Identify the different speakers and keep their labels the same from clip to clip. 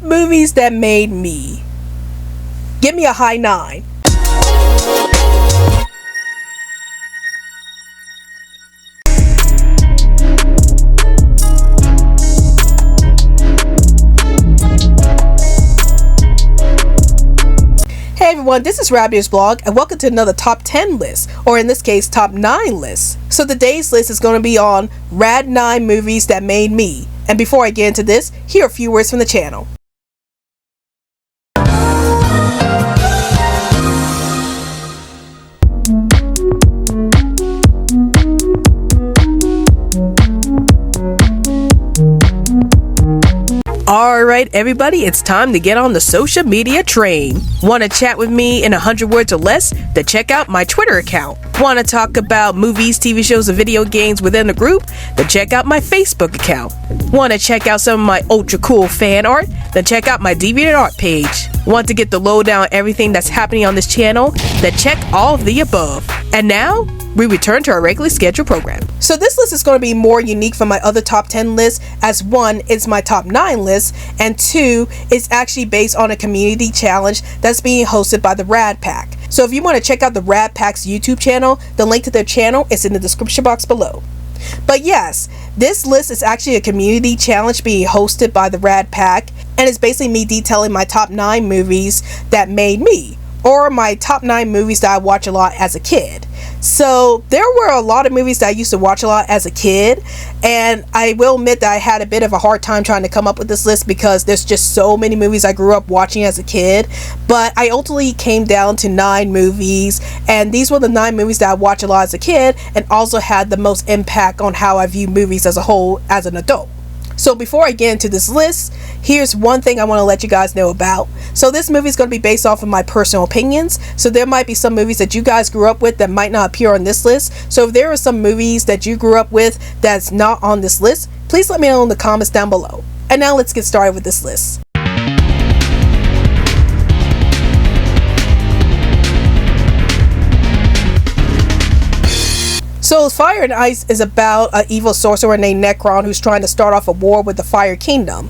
Speaker 1: movies that made me. Give me a high 9. Hey everyone, this is Rabbitearsblog and welcome to another top 10 list, or in this case top 9 list. So today's list is going to be on Rad 9 movies that made me. And before I get into this, here are a few words from the channel. Alright everybody, it's time to get on the social media train. Want to chat with me in 100 words or less? Then check out my Twitter account. Want to talk about movies, TV shows, and video games within the group? Then check out my Facebook account. Want to check out some of my ultra cool fan art? Then check out my DeviantArt page. Want to get the lowdown on everything that's happening on this channel? Then check all of the above. And now, we return to our regularly scheduled program. So this list is going to be more unique from my other top 10 lists, as 1, it's my top 9 list, and 2, it's actually based on a community challenge that's being hosted by the Rad Pack. So if you want to check out the Rad Pack's YouTube channel, the link to their channel is in the description box below. But yes, this list is actually a community challenge being hosted by the Rad Pack, and it's basically me detailing my top 9 movies that made me, or my top 9 movies that I watch a lot as a kid. So there were a lot of movies that I used to watch a lot as a kid, and I will admit that I had a bit of a hard time trying to come up with this list because there's just so many movies I grew up watching as a kid. But I ultimately came down to 9 movies, and these were the 9 movies that I watched a lot as a kid and also had the most impact on how I view movies as a whole as an adult. So before I get into this list, here's one thing I want to let you guys know about. So this movie is going to be based off of my personal opinions. So there might be some movies that you guys grew up with that might not appear on this list. So if there are some movies that you grew up with that's not on this list, please let me know in the comments down below. And now let's get started with this list. So Fire and Ice is about an evil sorcerer named Necron who's trying to start off a war with the Fire Kingdom.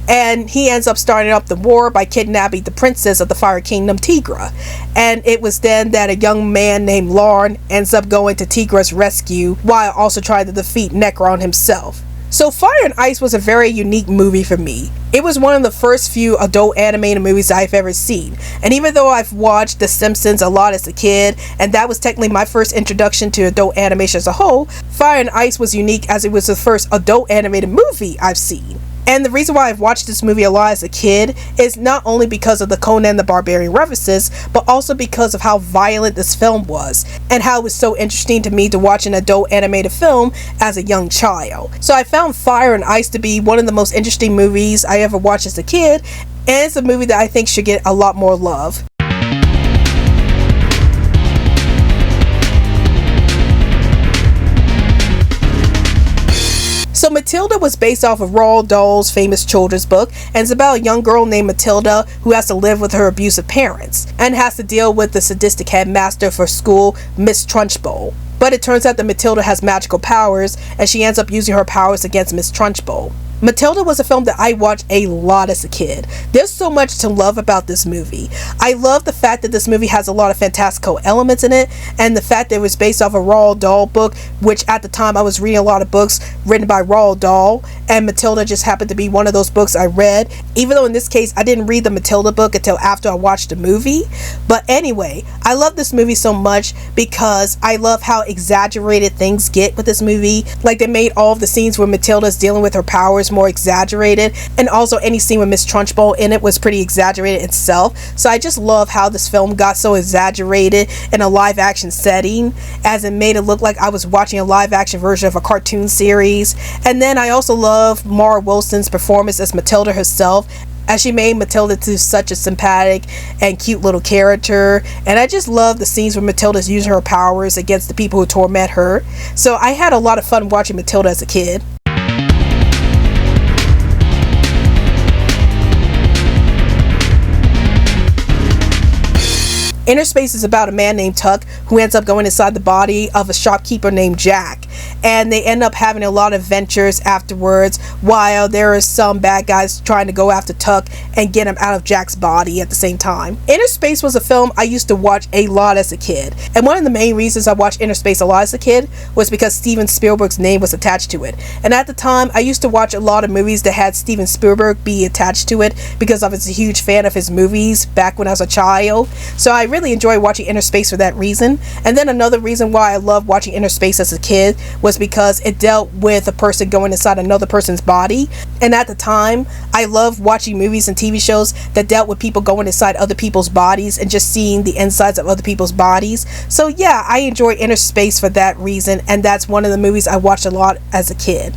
Speaker 1: And he ends up starting up the war by kidnapping the princess of the Fire Kingdom, Tigra. And it was then that a young man named Lauren ends up going to Tigra's rescue while also trying to defeat Necron himself. So Fire and Ice was a very unique movie for me. It was one of the first few adult animated movies I've ever seen. And even though I've watched The Simpsons a lot as a kid, and that was technically my first introduction to adult animation as a whole, Fire and Ice was unique as it was the first adult animated movie I've seen. And the reason why I've watched this movie a lot as a kid is not only because of the Conan the Barbarian references, but also because of how violent this film was, and how it was so interesting to me to watch an adult animated film as a young child. So I found Fire and Ice to be one of the most interesting movies I ever watched as a kid, and it's a movie that I think should get a lot more love. So Matilda was based off of Roald Dahl's famous children's book, and it's about a young girl named Matilda who has to live with her abusive parents and has to deal with the sadistic headmaster for school, Miss Trunchbull. But it turns out that Matilda has magical powers, and she ends up using her powers against Miss Trunchbull. Matilda was a film that I watched a lot as a kid. There's so much to love about this movie. I love the fact that this movie has a lot of fantastical elements in it, and the fact that it was based off a Roald Dahl book, which at the time I was reading a lot of books written by Roald Dahl, and Matilda just happened to be one of those books I read, even though in this case I didn't read the Matilda book until after I watched the movie. But anyway, I love this movie so much because I love how exaggerated things get with this movie. Like, they made all of the scenes where Matilda's dealing with her powers more exaggerated, and also any scene with Miss Trunchbull in it was pretty exaggerated itself. So I just love how this film got so exaggerated in a live action setting, as it made it look like I was watching a live action version of a cartoon series. And then I also love Mara Wilson's performance as Matilda herself, as she made Matilda to such a sympathetic and cute little character. And I just love the scenes where Matilda's using her powers against the people who torment her. So I had a lot of fun watching Matilda as a kid. Inner Space is about a man named Tuck who ends up going inside the body of a shopkeeper named Jack. and they end up having a lot of adventures afterwards, while there are some bad guys trying to go after Tuck and get him out of Jack's body at the same time. Inner Space was a film I used to watch a lot as a kid, and one of the main reasons I watched Inner Space a lot as a kid was because Steven Spielberg's name was attached to it. And at the time, I used to watch a lot of movies that had Steven Spielberg be attached to it because I was a huge fan of his movies back when I was a child. So I really enjoyed watching Inner Space for that reason. And then another reason why I loved watching Inner Space as a kid was because it dealt with a person going inside another person's body. And at the time, I loved watching movies and TV shows that dealt with people going inside other people's bodies and just seeing the insides of other people's bodies. So yeah, I enjoy Inner Space for that reason, and that's one of the movies I watched a lot as a kid.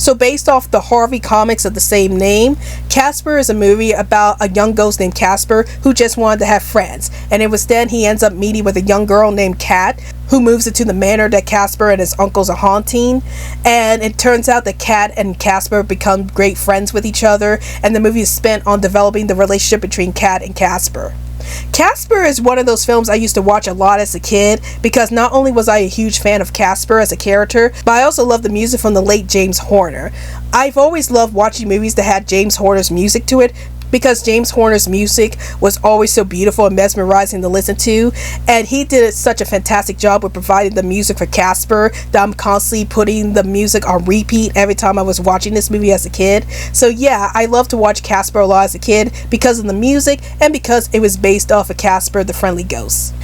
Speaker 1: So based off the Harvey comics of the same name, Casper is a movie about a young ghost named Casper who just wanted to have friends. And it was then he ends up meeting with a young girl named Kat, who moves into the manor that Casper and his uncles are haunting. And it turns out that Kat and Casper become great friends with each other, and the movie is spent on developing the relationship between Kat and Casper. Casper is one of those films I used to watch a lot as a kid because not only was I a huge fan of Casper as a character, but I also loved the music from the late James Horner. I've always loved watching movies that had James Horner's music to it because James Horner's music was always so beautiful and mesmerizing to listen to, and he did such a fantastic job with providing the music for Casper that I'm constantly putting the music on repeat every time I was watching this movie as a kid. So yeah, I love to watch Casper a lot as a kid because of the music and because it was based off of Casper the Friendly Ghost.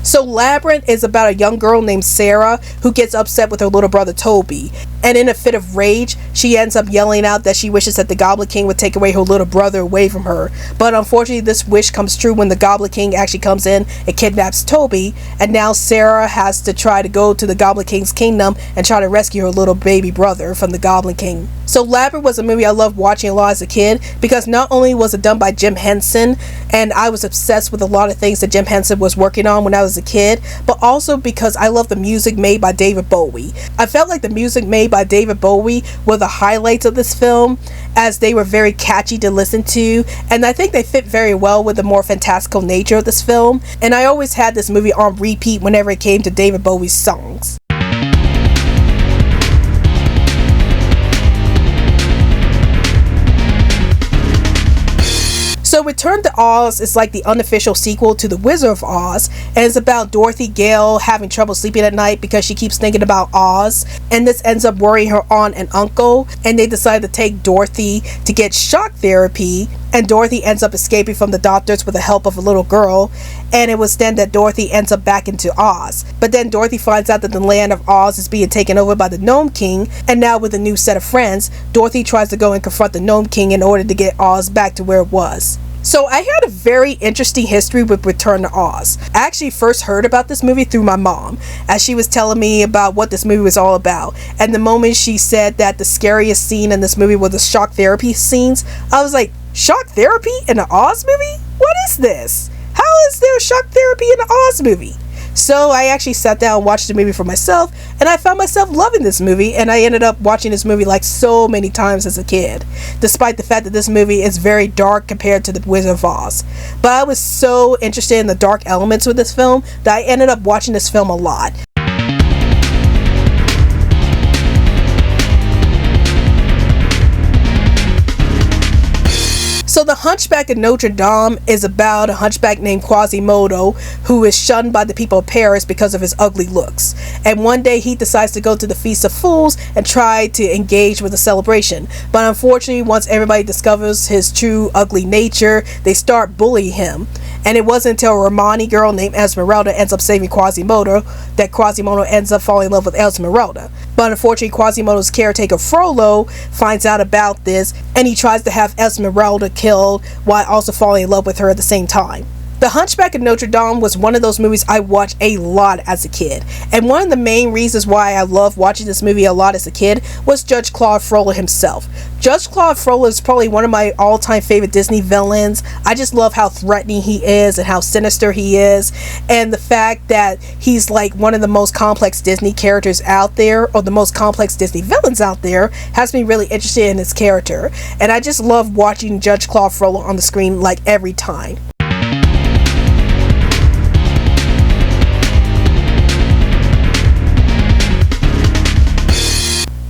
Speaker 1: So Labyrinth is about a young girl named Sarah who gets upset with her little brother Toby. And in a fit of rage, she ends up yelling out that she wishes that the Goblin King would take away her little brother away from her. But unfortunately, this wish comes true when the Goblin King actually comes in and kidnaps Toby. And now Sarah has to try to go to the Goblin King's kingdom and try to rescue her little baby brother from the Goblin King. So Labyrinth was a movie I loved watching a lot as a kid because not only was it done by Jim Henson, and I was obsessed with a lot of things that Jim Henson was working on when I was a kid, but also because I love the music made by David Bowie. I felt like the music made by David Bowie were the highlights of this film, as they were very catchy to listen to, and I think they fit very well with the more fantastical nature of this film, and I always had this movie on repeat whenever it came to David Bowie's songs. So Return to Oz is like the unofficial sequel to The Wizard of Oz, and it's about Dorothy Gale having trouble sleeping at night because she keeps thinking about Oz, and this ends up worrying her aunt and uncle, and they decide to take Dorothy to get shock therapy, and Dorothy ends up escaping from the doctors with the help of a little girl, and it was then that Dorothy ends up back into Oz. But then Dorothy finds out that the land of Oz is being taken over by the Gnome King, and now with a new set of friends, Dorothy tries to go and confront the Gnome King in order to get Oz back to where it was. So I had a very interesting history with Return to Oz. I actually first heard about this movie through my mom, as she was telling me about what this movie was all about. And the moment she said that the scariest scene in this movie were the shock therapy scenes, I was like, shock therapy in an Oz movie? What is this? How is there shock therapy in an Oz movie? So I actually sat down and watched the movie for myself, and I found myself loving this movie, and I ended up watching this movie like so many times as a kid, despite the fact that this movie is very dark compared to The Wizard of Oz. But I was so interested in the dark elements with this film that I ended up watching this film a lot. So The Hunchback of Notre Dame is about a hunchback named Quasimodo who is shunned by the people of Paris because of his ugly looks. And one day he decides to go to the Feast of Fools and try to engage with the celebration. But unfortunately, once everybody discovers his true ugly nature, they start bullying him. And it wasn't until a Romani girl named Esmeralda ends up saving Quasimodo that Quasimodo ends up falling in love with Esmeralda. But unfortunately, Quasimodo's caretaker Frollo finds out about this, and he tries to have Esmeralda killed while also falling in love with her at the same time. The Hunchback of Notre Dame was one of those movies I watched a lot as a kid, and one of the main reasons why I loved watching this movie a lot as a kid was Judge Claude Frollo himself. Judge Claude Frollo is probably one of my all-time favorite Disney villains. I just love how threatening he is and how sinister he is, and the fact that he's like one of the most complex Disney characters out there, or the most complex Disney villains out there, has me really interested in his character, and I just love watching Judge Claude Frollo on the screen like every time.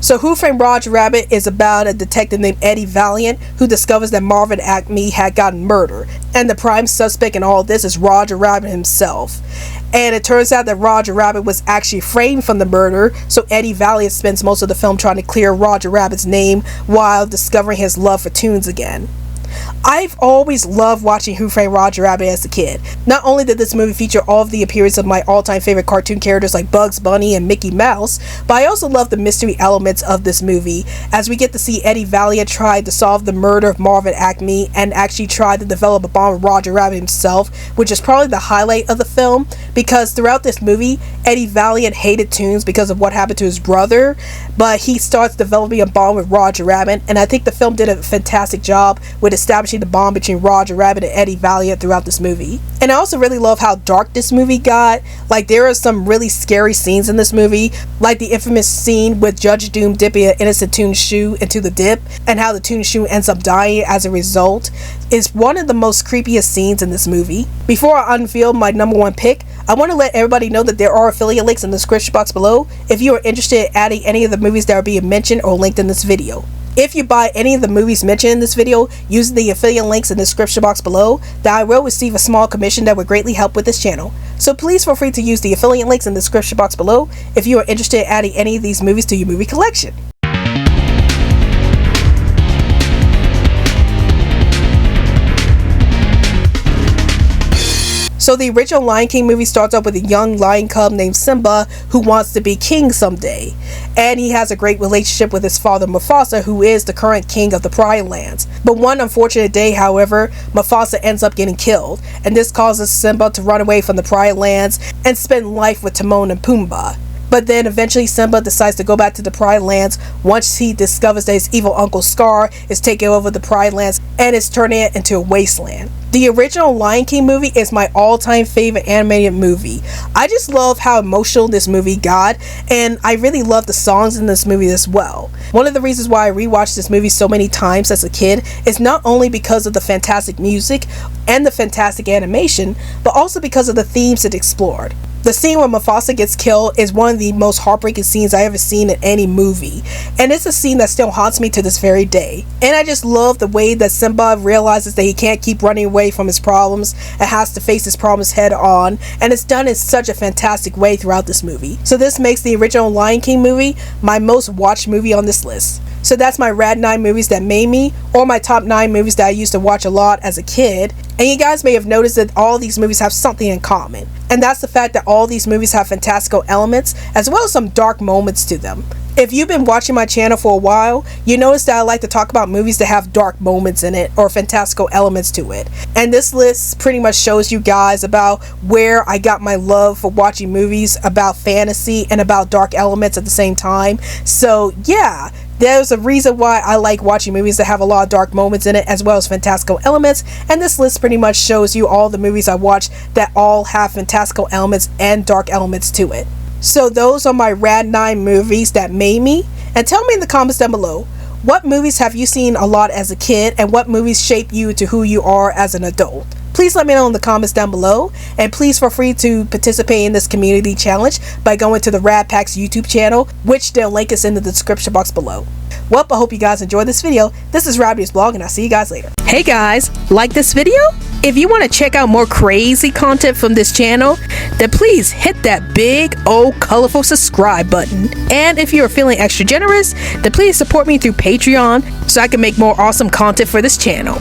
Speaker 1: So Who Framed Roger Rabbit is about a detective named Eddie Valiant who discovers that Marvin Acme had gotten murdered, and the prime suspect in all this is Roger Rabbit himself. And it turns out that Roger Rabbit was actually framed from the murder, so Eddie Valiant spends most of the film trying to clear Roger Rabbit's name while discovering his love for tunes again. I've always loved watching Who Framed Roger Rabbit as a kid. Not only did this movie feature all of the appearances of my all-time favorite cartoon characters like Bugs Bunny and Mickey Mouse, but I also love the mystery elements of this movie, as we get to see Eddie Valiant try to solve the murder of Marvin Acme and actually try to develop a bond with Roger Rabbit himself, which is probably the highlight of the film, because throughout this movie, Eddie Valiant hated tunes because of what happened to his brother, but he starts developing a bond with Roger Rabbit, and I think the film did a fantastic job with establishing the bond between Roger Rabbit and Eddie Valiant throughout this movie. And I also really love how dark this movie got. Like, there are some really scary scenes in this movie, like the infamous scene with Judge Doom dipping an innocent Toon shoe into the dip, and how the Toon shoe ends up dying as a result, is one of the most creepiest scenes in this movie. Before I unveil my number one pick, I want to let everybody know that there are affiliate links in the description box below if you are interested in adding any of the movies that are being mentioned or linked in this video. If you buy any of the movies mentioned in this video using the affiliate links in the description box below, then I will receive a small commission that would greatly help with this channel. So please feel free to use the affiliate links in the description box below if you are interested in adding any of these movies to your movie collection. So the original Lion King movie starts off with a young lion cub named Simba who wants to be king someday. And he has a great relationship with his father Mufasa, who is the current king of the Pride Lands. But one unfortunate day, however, Mufasa ends up getting killed, and this causes Simba to run away from the Pride Lands and spend life with Timon and Pumbaa. But then eventually Simba decides to go back to the Pride Lands once he discovers that his evil uncle Scar is taking over the Pride Lands and is turning it into a wasteland. The original Lion King movie is my all-time favorite animated movie. I just love how emotional this movie got, and I really love the songs in this movie as well. One of the reasons why I rewatched this movie so many times as a kid is not only because of the fantastic music and the fantastic animation, but also because of the themes it explored. The scene where Mufasa gets killed is one of the most heartbreaking scenes I ever seen in any movie, and it's a scene that still haunts me to this very day. And I just love the way that Simba realizes that he can't keep running away from his problems and has to face his problems head on, and it's done in such a fantastic way throughout this movie. So this makes the original Lion King movie my most watched movie on this list. So that's my Rad 9 movies that made me, or my top 9 movies that I used to watch a lot as a kid. And you guys may have noticed that all these movies have something in common, and that's the fact that all these movies have fantastical elements as well as some dark moments to them. If you've been watching my channel for a while, you notice that I like to talk about movies that have dark moments in it or fantastical elements to it. And this list pretty much shows you guys about where I got my love for watching movies about fantasy and about dark elements at the same time. So yeah, there's a reason why I like watching movies that have a lot of dark moments in it as well as fantastical elements, and this list pretty much shows you all the movies I watched that all have fantastical elements and dark elements to it. So those are my Rad 9 movies that made me, and tell me in the comments down below, what movies have you seen a lot as a kid and what movies shape you to who you are as an adult? Please let me know in the comments down below, and please feel free to participate in this community challenge by going to the Rad Pack's YouTube channel, which their link is in the description box below. Well, I hope you guys enjoyed this video. This is Rabbitearsblog, and I'll see you guys later. Hey guys, like this video? If you want to check out more crazy content from this channel, then please hit that big old colorful subscribe button. And if you are feeling extra generous, then please support me through Patreon so I can make more awesome content for this channel.